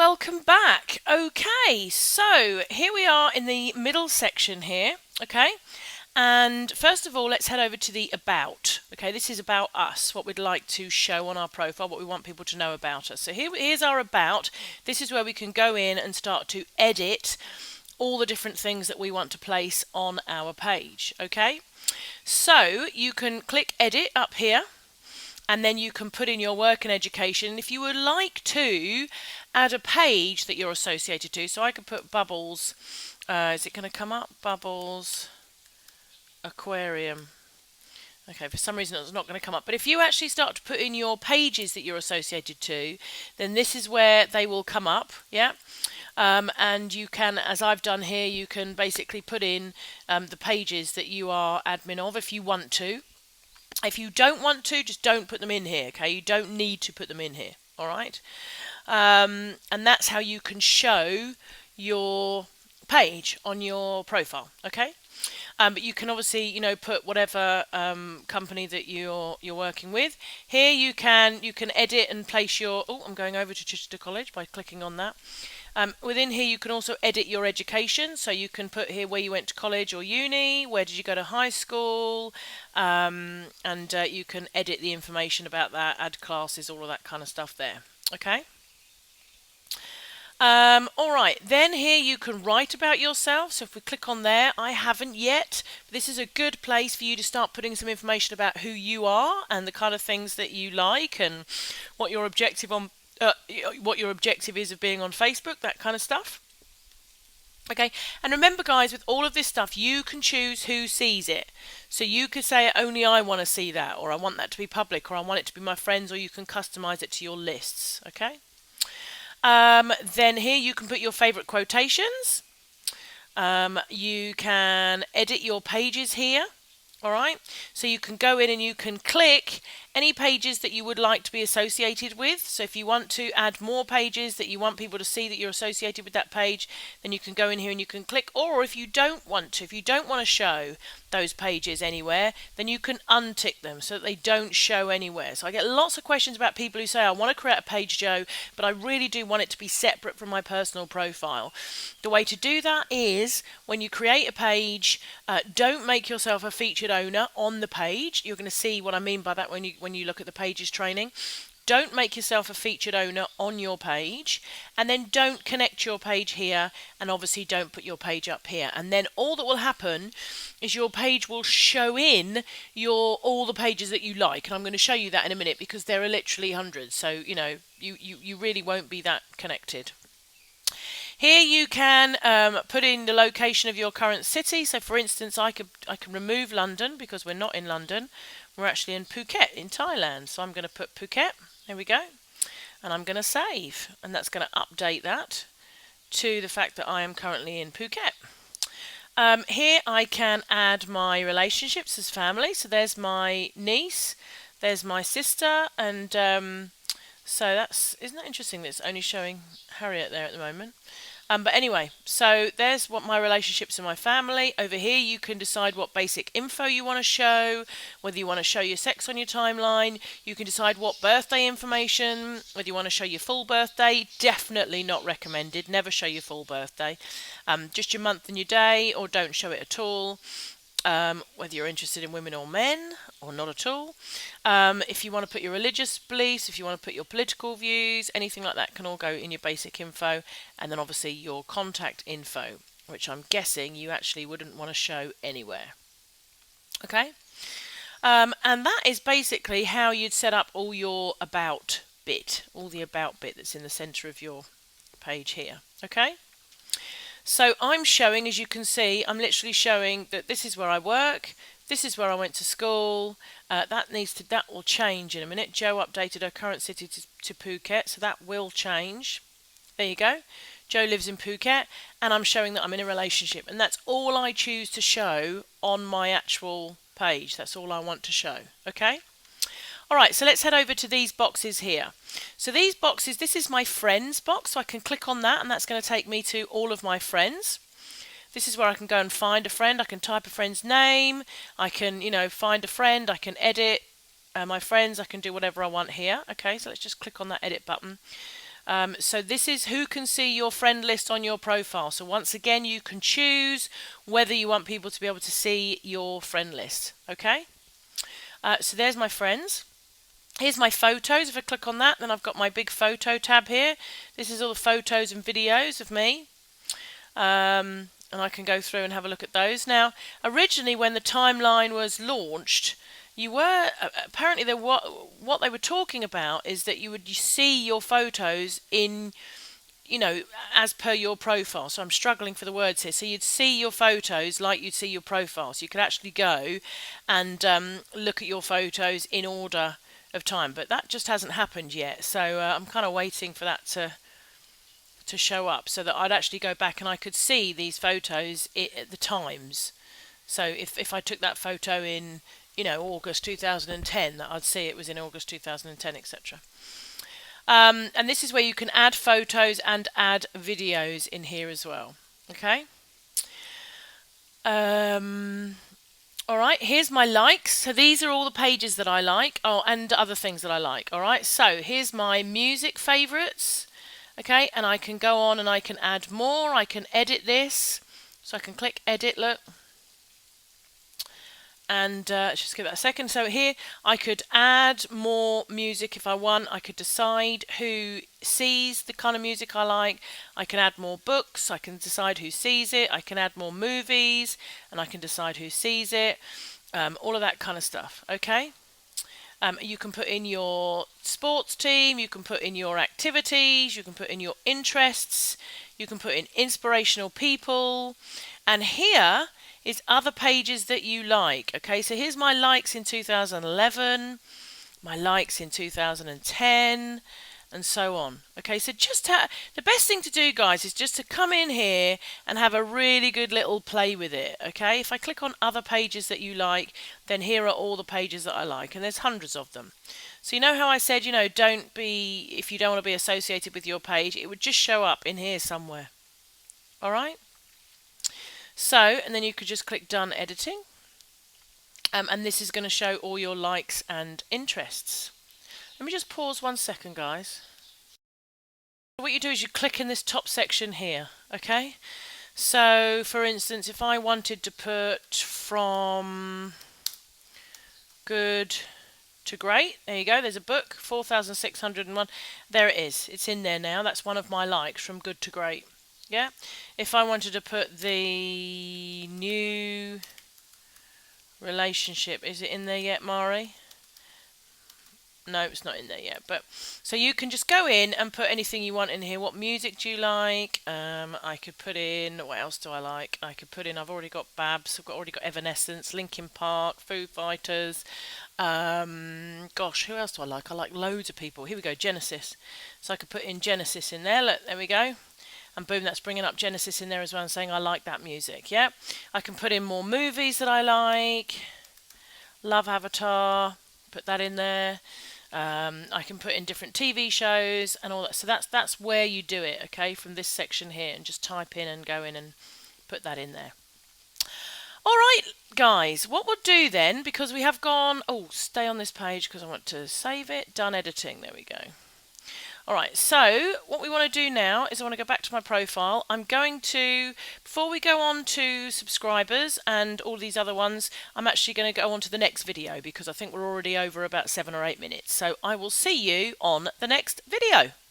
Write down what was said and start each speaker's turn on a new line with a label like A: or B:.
A: welcome back. Okay, so here we are in the middle section here, okay? And first of all, let's head over to the About. Okay, this is about us, what we'd like to show on our profile, what we want people to know about us. So here's our About. This is where we can go in and start to edit all the different things that we want to place on our page, okay? So you can click Edit up here, and then you can put in your work and education. If you would like to add a page that you're associated to, so I could put Bubbles, is it going to come up? Bubbles Aquarium. Okay, for some reason it's not going to come up. But if you actually start to put in your pages that you're associated to, then this is where they will come up, yeah? And you can, as I've done here, you can basically put in the pages that you are admin of if you want to. If you don't want to, just don't put them in here, okay? You don't need to put them in here, all right? And that's how you can show your page on your profile, okay? But you can obviously, put whatever company that you're working with. Here you can edit and place your. Oh, I'm going over to Chichester College by clicking on that. Within here, you can also edit your education. So you can put here where you went to college or uni, where did you go to high school, and you can edit the information about that, add classes, all of that kind of stuff there. Okay. All right, then here you can write about yourself. So if we click on there, I haven't yet. But this is a good place for you to start putting some information about who you are and the kind of things that you like and what your objective is of being on Facebook, that kind of stuff. Okay, and remember guys, with all of this stuff, you can choose who sees it. So you could say only I want to see that, or I want that to be public, or I want it to be my friends, or you can customize it to your lists. Okay. Then here you can put your favorite quotations. You can edit your pages here. All right, so you can go in and you can click any pages that you would like to be associated with. So if you want to add more pages that you want people to see that you're associated with that page, then you can go in here and you can click. Or if you don't want to show those pages anywhere, then you can untick them so that they don't show anywhere. So I get lots of questions about people who say, I want to create a page, Joe, but I really do want it to be separate from my personal profile. The way to do that is when you create a page, don't make yourself a featured owner on the page. You're going to see what I mean by that when you look at the pages training. Don't make yourself a featured owner on your page, and then don't connect your page here, and obviously don't put your page up here. And then all that will happen is your page will show in all the pages that you like, and I'm going to show you that in a minute because there are literally hundreds, so you really won't be that connected. Here you can put in the location of your current city. So for instance, I can remove London because we're not in London. We're actually in Phuket in Thailand. So I'm going to put Phuket. There we go. And I'm going to save. And that's going to update that to the fact that I am currently in Phuket. Here I can add my relationships as family. So there's my niece, there's my sister, and so isn't that interesting that it's only showing Harriet there at the moment. But anyway, so there's what my relationships and my family. Over here you can decide what basic info you want to show, whether you want to show your sex on your timeline. You can decide what birthday information, whether you want to show your full birthday. Definitely not recommended. Never show your full birthday. Just your month and your day, or don't show it at all. Whether you're interested in women or men, or not at all. If you want to put your religious beliefs, if you want to put your political views, anything like that can all go in your basic info. And then obviously your contact info, which I'm guessing you actually wouldn't want to show anywhere. Okay? And that is basically how you'd set up all your about bit, all the about bit that's in the center of your page here. Okay? So I'm showing, as you can see, I'm literally showing that this is where I work, this is where I went to school. That will change in a minute. Joe updated her current city to Phuket, so that will change. There you go. Joe lives in Phuket, and I'm showing that I'm in a relationship, and that's all I choose to show on my actual page. That's all I want to show. Okay. Alright, so let's head over to these boxes here. So these boxes, this is my friends box, so I can click on that and that's going to take me to all of my friends. This is where I can go and find a friend. I can type a friend's name, I can, find a friend, I can edit my friends, I can do whatever I want here. Okay, so let's just click on that edit button. So this is who can see your friend list on your profile. So once again, you can choose whether you want people to be able to see your friend list. Okay. So there's my friends. Here's my photos. If I click on that, then I've got my big photo tab here. This is all the photos and videos of me. And I can go through and have a look at those. Now, originally when the timeline was launched, you were apparently what they were talking about is that you see your photos in, you know, as per your profile. So I'm struggling for the words here. So you'd see your photos like you'd see your profile. So you could actually go and look at your photos in order of time, but that just hasn't happened yet. So I'm kind of waiting for that to show up so that I'd actually go back and I could see these photos at the times. So if I took that photo in, you know, August 2010, that I'd see it was in August 2010, etc. And this is where you can add photos and add videos in here as well. Okay. All right, here's my likes. So these are all the pages that I like. Oh, and other things that I like. All right, so here's my music favorites. Okay, and I can go on and I can add more. I can edit this. So I can click edit, look. And just give that a second. So here I could add more music if I want. I could decide who sees the kind of music I like. I can add more books. I can decide who sees it. I can add more movies and I can decide who sees it. All of that kind of stuff. Okay. You can put in your sports team. You can put in your activities. You can put in your interests. You can put in inspirational people. And here is other pages that you like. Okay, so here's my likes in 2011, my likes in 2010, and so on. Okay, so just the best thing to do, guys, is just to come in here and have a really good little play with it. Okay, if I click on other pages that you like, then here are all the pages that I like, and there's hundreds of them. So you know how I said, you know, if you don't want to be associated with your page, it would just show up in here somewhere. All right. So, and then you could just click done editing. And this is going to show all your likes and interests. Let me just pause 1 second, guys. What you do is you click in this top section here, okay? So, for instance, if I wanted to put from good to great, there you go, there's a book, 4,601. There it is. It's in there now. That's one of my likes, from good to great. Yeah, if I wanted to put the new relationship, is it in there yet, Mari? No, it's not in there yet. But so you can just go in and put anything you want in here. What music do you like? I could put in, what else do I like? I could put in, I've already got Babs, already got Evanescence, Linkin Park, Foo Fighters. Gosh, who else do I like? I like loads of people. Here we go, Genesis. So I could put in Genesis in there. Look, there we go. And boom, that's bringing up Genesis in there as well and saying I like that music. Yeah, I can put in more movies that I like. Love Avatar. Put that in there. I can put in different TV shows and all that. So that's where you do it, okay, from this section here, and just type in and go in and put that in there. All right, guys, what we'll do then, because we have gone, oh, stay on this page because I want to save it. Done editing. There we go. All right, so what we want to do now is I want to go back to my profile. I'm going to, before we go on to subscribers and all these other ones, I'm actually going to go on to the next video because I think we're already over about 7 or 8 minutes. So I will see you on the next video.